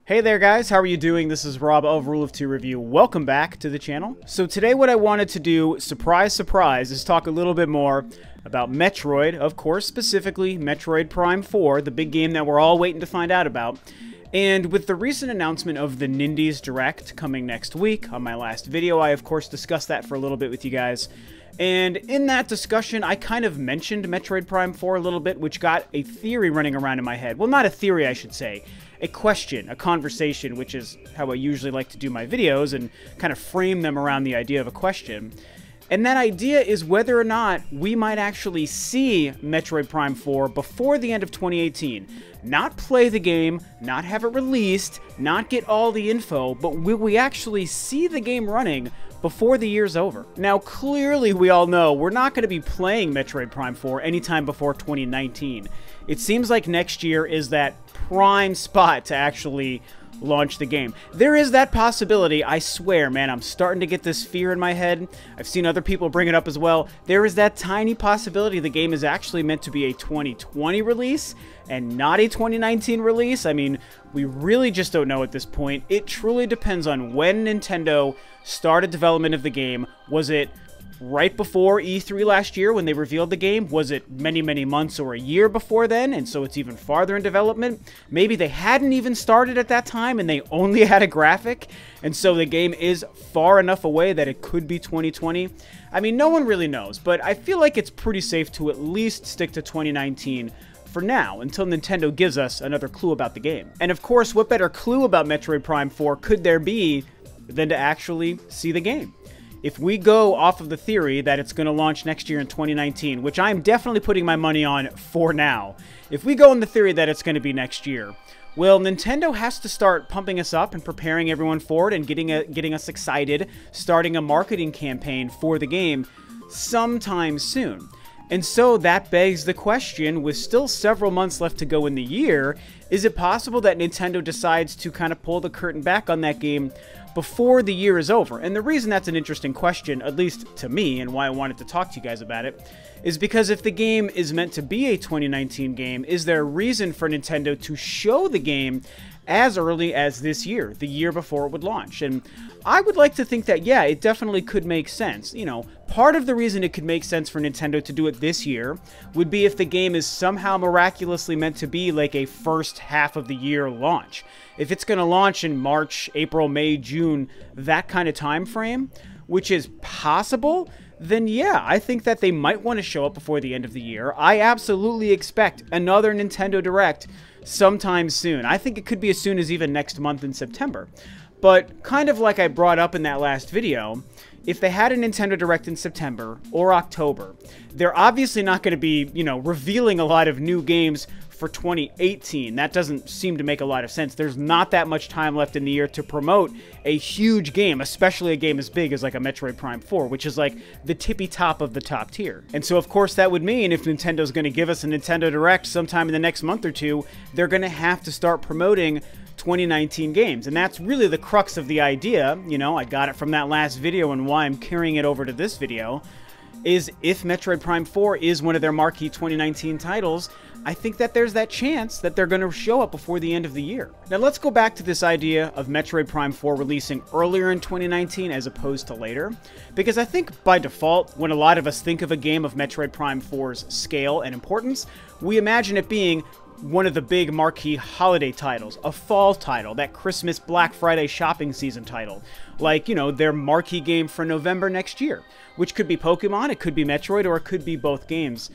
Hey there guys, how are you doing? This is Rob of Rule of Two Review. Welcome back to the channel. So today what I wanted to do, surprise surprise, is talk a little bit more about Metroid, of course, specifically Metroid Prime 4, the big game that we're all waiting to find out about. And with the recent announcement of the Nindies Direct coming next week, on my last video, I of course discussed that for a little bit with you guys. And in that discussion, I kind of mentioned Metroid Prime 4 a little bit, which got a theory running around in my head. Well, not a theory, I should say. A question, a conversation, which is how I usually like to do my videos and kind of frame them around the idea of a question. And that idea is whether or not we might actually see Metroid Prime 4 before the end of 2018. Not play the game, not have it released, not get all the info, but will we actually see the game running before the year's over? Now, clearly we all know we're not going to be playing Metroid Prime 4 anytime before 2019. It seems like next year is that prime spot to actually launch the game. There is that possibility, I swear, man, I'm starting to get this fear in my head. I've seen other people bring it up as well. There is that tiny possibility the game is actually meant to be a 2020 release and not a 2019 release. I mean, we really just don't know at this point. It truly depends on when Nintendo started development of the game. Was it right before E3 last year when they revealed the game? Was it many months or a year before then, and so it's even farther in development? Maybe they hadn't even started at that time and they only had a graphic, and so the game is far enough away that it could be 2020. I mean, no one really knows, but I feel like it's pretty safe to at least stick to 2019 for now, until Nintendo gives us another clue about the game. And of course, what better clue about Metroid Prime 4 could there be than to actually see the game? If we go off of the theory that it's going to launch next year in 2019, which I'm definitely putting my money on for now, if we go on the theory that it's going to be next year, well, Nintendo has to start pumping us up and preparing everyone for it and getting us excited, starting a marketing campaign for the game sometime soon. And so that begs the question, with still several months left to go in the year, is it possible that Nintendo decides to kind of pull the curtain back on that game before the year is over? And the reason that's an interesting question, at least to me, and why I wanted to talk to you guys about it, is because if the game is meant to be a 2019 game, is there a reason for Nintendo to show the game as early as this year, the year before it would launch? And I would like to think that, yeah, it definitely could make sense. You know, part of the reason it could make sense for Nintendo to do it this year would be if the game is somehow miraculously meant to be like a first half of the year launch. If it's going to launch in March, April, May, June, that kind of time frame, which is possible, then yeah, I think that they might want to show up before the end of the year. I absolutely expect another Nintendo Direct sometime soon. I think it could be as soon as even next month in September. But kind of like I brought up in that last video, if they had a Nintendo Direct in September or October, they're obviously not going to be, you know, revealing a lot of new games for 2018. That doesn't seem to make a lot of sense. There's not that much time left in the year to promote a huge game, especially a game as big as like a Metroid Prime 4, which is like the tippy top of the top tier. And so of course that would mean if Nintendo's going to give us a Nintendo Direct sometime in the next month or two, they're going to have to start promoting 2019 games. And that's really the crux of the idea. You know, I got it from that last video and why I'm carrying it over to this video, is if Metroid Prime 4 is one of their marquee 2019 titles, I think that there's that chance that they're going to show up before the end of the year. Now let's go back to this idea of Metroid Prime 4 releasing earlier in 2019 as opposed to later, because I think by default, when a lot of us think of a game of Metroid Prime 4's scale and importance, we imagine it being one of the big marquee holiday titles, a fall title, that Christmas Black Friday shopping season title, like, you know, their marquee game for November next year, which could be Pokemon, it could be Metroid, or it could be both games.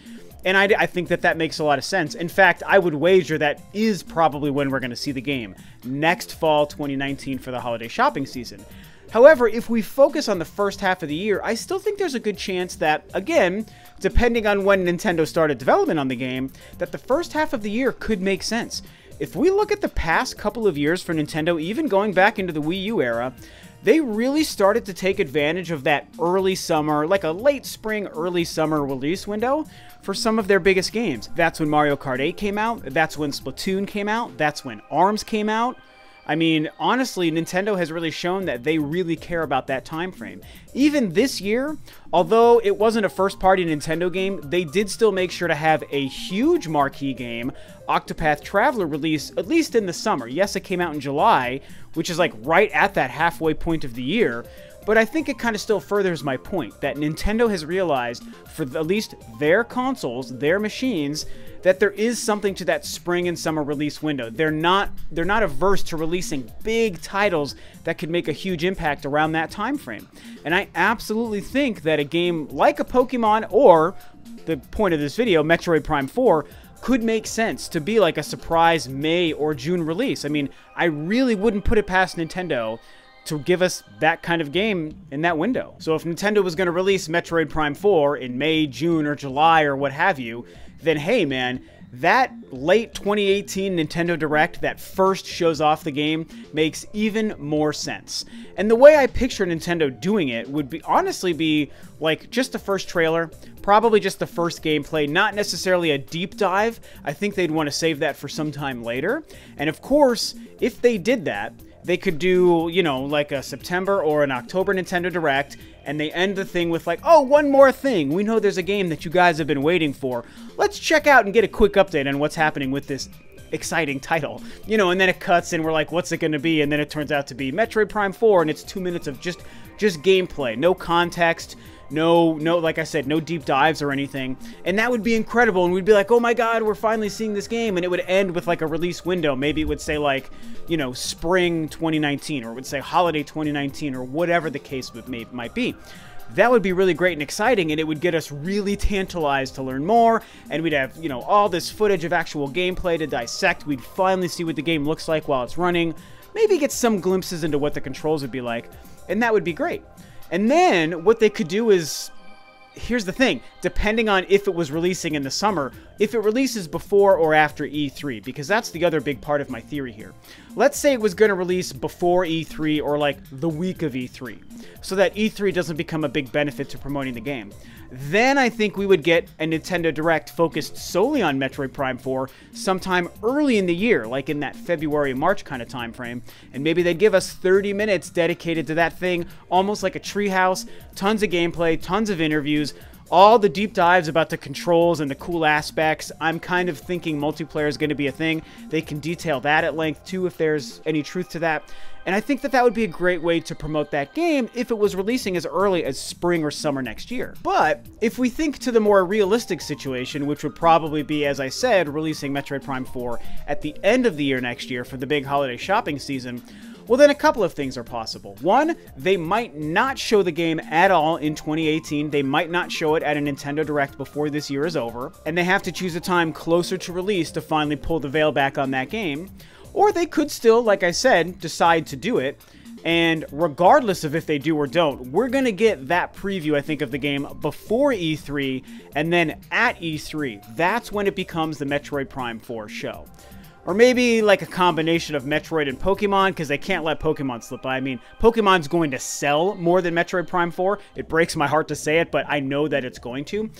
And I think that that makes a lot of sense. In fact, I would wager that is probably when we're going to see the game, next fall 2019 for the holiday shopping season. However, if we focus on the first half of the year, I still think there's a good chance that, again, depending on when Nintendo started development on the game, that the first half of the year could make sense. If we look at the past couple of years for Nintendo, even going back into the Wii U era, they really started to take advantage of that early summer, like a late spring, early summer release window for some of their biggest games. That's when Mario Kart 8 came out, that's when Splatoon came out, that's when ARMS came out. I mean, honestly, Nintendo has really shown that they really care about that time frame. Even this year, although it wasn't a first-party Nintendo game, they did still make sure to have a huge marquee game, Octopath Traveler, release at least in the summer. Yes, it came out in July, which is like right at that halfway point of the year, but I think it kind of still furthers my point that Nintendo has realized, for at least their consoles, their machines, that there is something to that spring and summer release window. They're not averse to releasing big titles that could make a huge impact around that time frame. And I absolutely think that a game like a Pokemon, or the point of this video, Metroid Prime 4, could make sense to be like a surprise May or June release. I mean, I really wouldn't put it past Nintendo to give us that kind of game in that window. So if Nintendo was going to release Metroid Prime 4 in May, June, or July, or what have you, then hey man, that late 2018 Nintendo Direct that first shows off the game makes even more sense. And the way I picture Nintendo doing it would be honestly be like just the first trailer, probably just the first gameplay, not necessarily a deep dive. I think they'd want to save that for some time later. And of course, if they did that, they could do, you know, like a September or an October Nintendo Direct, and they end the thing with like, oh, one more thing. We know there's a game that you guys have been waiting for. Let's check out and get a quick update on what's happening with this exciting title. You know, and then it cuts and we're like, what's it going to be? And then it turns out to be Metroid Prime 4, and it's 2 minutes of just gameplay, no context, no, like I said, no deep dives or anything. And that would be incredible. And we'd be like, oh my God, we're finally seeing this game. And it would end with like a release window. Maybe it would say like, you know, spring 2019, or it would say holiday 2019, or whatever the case might be. That would be really great and exciting, and it would get us really tantalized to learn more, and we'd have, you know, all this footage of actual gameplay to dissect. We'd finally see what the game looks like while it's running, maybe get some glimpses into what the controls would be like, and that would be great. And then what they could do is, here's the thing, depending on if it was releasing in the summer, if it releases before or after E3, because that's the other big part of my theory here. Let's say it was going to release before E3 or like the week of E3, so that E3 doesn't become a big benefit to promoting the game. Then I think we would get a Nintendo Direct focused solely on Metroid Prime 4 sometime early in the year, like in that February, March kind of time frame, and maybe they'd give us 30 minutes dedicated to that thing, almost like a treehouse, tons of gameplay, tons of interviews, all the deep dives about the controls and the cool aspects. I'm kind of thinking multiplayer is going to be a thing. They can detail that at length too if there's any truth to that. And I think that that would be a great way to promote that game if it was releasing as early as spring or summer next year. But if we think to the more realistic situation, which would probably be, as I said, releasing Metroid Prime 4 at the end of the year next year for the big holiday shopping season, well, then a couple of things are possible. One, they might not show the game at all in 2018. They might not show it at a Nintendo Direct before this year is over, and they have to choose a time closer to release to finally pull the veil back on that game. Or they could still, like I said, decide to do it, and regardless of if they do or don't, we're going to get that preview, I think, of the game before E3, and then at E3, that's when it becomes the Metroid Prime 4 show. Or maybe like a combination of Metroid and Pokemon, because they can't let Pokemon slip by. I mean, Pokemon's going to sell more than Metroid Prime 4. It breaks my heart to say it, but I know that it's going to.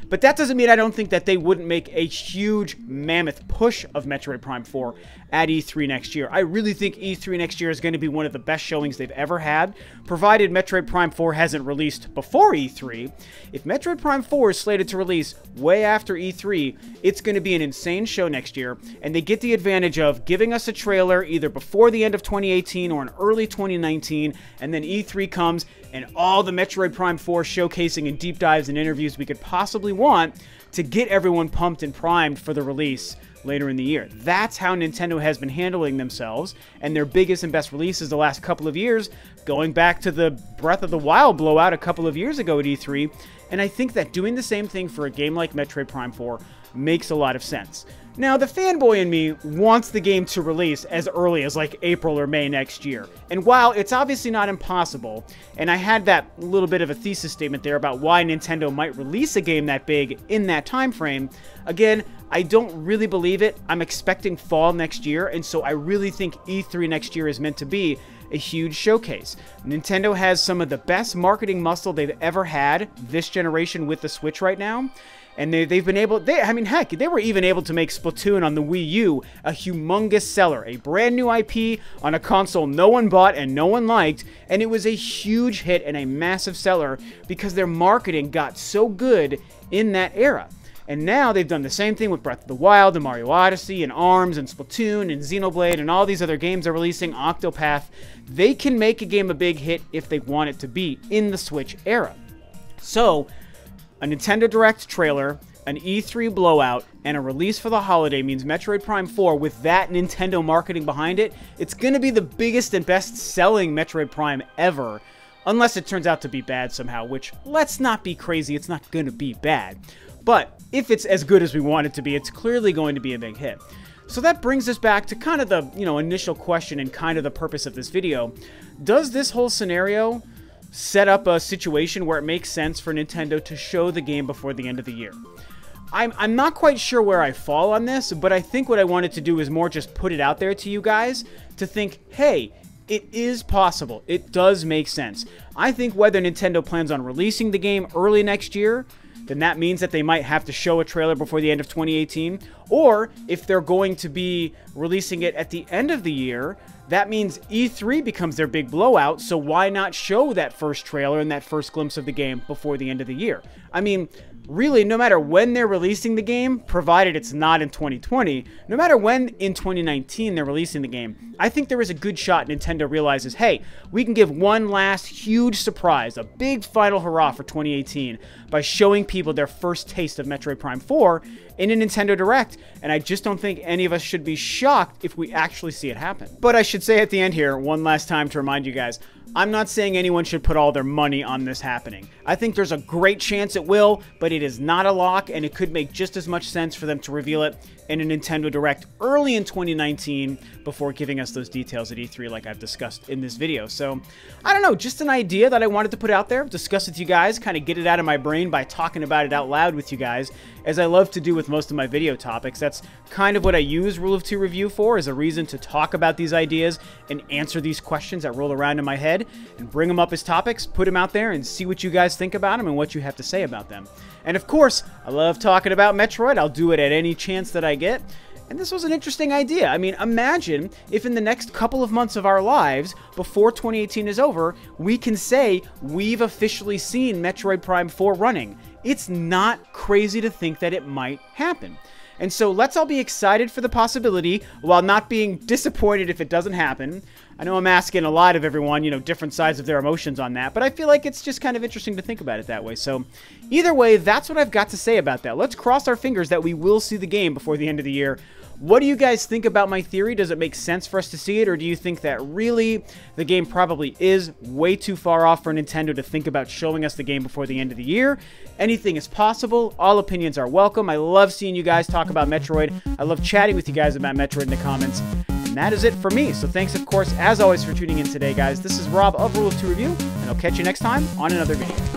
But that doesn't mean I don't think that they wouldn't make a huge mammoth push of Metroid Prime 4 at E3 next year. I really think E3 next year is going to be one of the best showings they've ever had, provided Metroid Prime 4 hasn't released before E3. If Metroid Prime 4 is slated to release way after E3, it's going to be an insane show next year, and they get the advantage of giving us a trailer either before the end of 2018 or in early 2019, and then E3 comes, and all the Metroid Prime 4 showcasing and deep dives and interviews we could possibly want to get everyone pumped and primed for the release later in the year. That's how Nintendo has been handling themselves, and their biggest and best releases the last couple of years, going back to the Breath of the Wild blowout a couple of years ago at E3, and I think that doing the same thing for a game like Metroid Prime 4 makes a lot of sense. Now, the fanboy in me wants the game to release as early as like April or May next year. And while it's obviously not impossible, and I had that little bit of a thesis statement there about why Nintendo might release a game that big in that time frame, again, I don't really believe it. I'm expecting fall next year, and so I really think E3 next year is meant to be a huge showcase. Nintendo has some of the best marketing muscle they've ever had this generation with the Switch right now. And they've been able, I mean, heck, they were even able to make Splatoon on the Wii U a humongous seller, a brand new IP on a console no one bought and no one liked, and it was a huge hit and a massive seller because their marketing got so good in that era. And now they've done the same thing with Breath of the Wild and Mario Odyssey and ARMS and Splatoon and Xenoblade and all these other games they're releasing, Octopath. They can make a game a big hit if they want it to be in the Switch era. So, a Nintendo Direct trailer, an E3 blowout, and a release for the holiday means Metroid Prime 4, with that Nintendo marketing behind it, it's going to be the biggest and best-selling Metroid Prime ever, unless it turns out to be bad somehow, which, let's not be crazy, it's not going to be bad. But if it's as good as we want it to be, it's clearly going to be a big hit. So that brings us back to kind of the, initial question and kind of the purpose of this video. Does this whole scenario set up a situation where it makes sense for Nintendo to show the game before the end of the year? I'm not quite sure where I fall on this, but I think what I wanted to do is more just put it out there to you guys to think, hey, it is possible. It does make sense. I think whether Nintendo plans on releasing the game early next year, then that means that they might have to show a trailer before the end of 2018, or if they're going to be releasing it at the end of the year, that means E3 becomes their big blowout, so why not show that first trailer and that first glimpse of the game before the end of the year? I mean, really, no matter when they're releasing the game, provided it's not in 2020, no matter when in 2019 they're releasing the game, I think there is a good shot Nintendo realizes, hey, we can give one last huge surprise, a big final hurrah for 2018 by showing people their first taste of Metroid Prime 4 in a Nintendo Direct, and I just don't think any of us should be shocked if we actually see it happen. But I should say at the end here, one last time to remind you guys, I'm not saying anyone should put all their money on this happening. I think there's a great chance it will, but it is not a lock, and it could make just as much sense for them to reveal it in a Nintendo Direct early in 2019 before giving us those details at E3 like I've discussed in this video. So, I don't know, just an idea that I wanted to put out there, discuss with you guys, kind of get it out of my brain by talking about it out loud with you guys, as I love to do with most of my video topics. That's kind of what I use Rule of 2 Review for, as a reason to talk about these ideas and answer these questions that roll around in my head, and bring them up as topics, put them out there, and see what you guys think about them and what you have to say about them. And of course, I love talking about Metroid. I'll do it at any chance that I get. And this was an interesting idea. I mean, imagine if in the next couple of months of our lives, before 2018 is over, we can say we've officially seen Metroid Prime 4 running. It's not crazy to think that it might happen. And so let's all be excited for the possibility while not being disappointed if it doesn't happen. I know I'm asking a lot of everyone, different sides of their emotions on that, but I feel like it's just kind of interesting to think about it that way. So either way, that's what I've got to say about that. Let's cross our fingers that we will see the game before the end of the year. What do you guys think about my theory? Does it make sense for us to see it, or do you think that really the game probably is way too far off for Nintendo to think about showing us the game before the end of the year? Anything is possible. All opinions are welcome. I love seeing you guys talk about Metroid. I love chatting with you guys about Metroid in the comments. And that is it for me. So thanks, of course, as always, for tuning in today, guys. This is Rob of Rule of 2 Review, and I'll catch you next time on another video.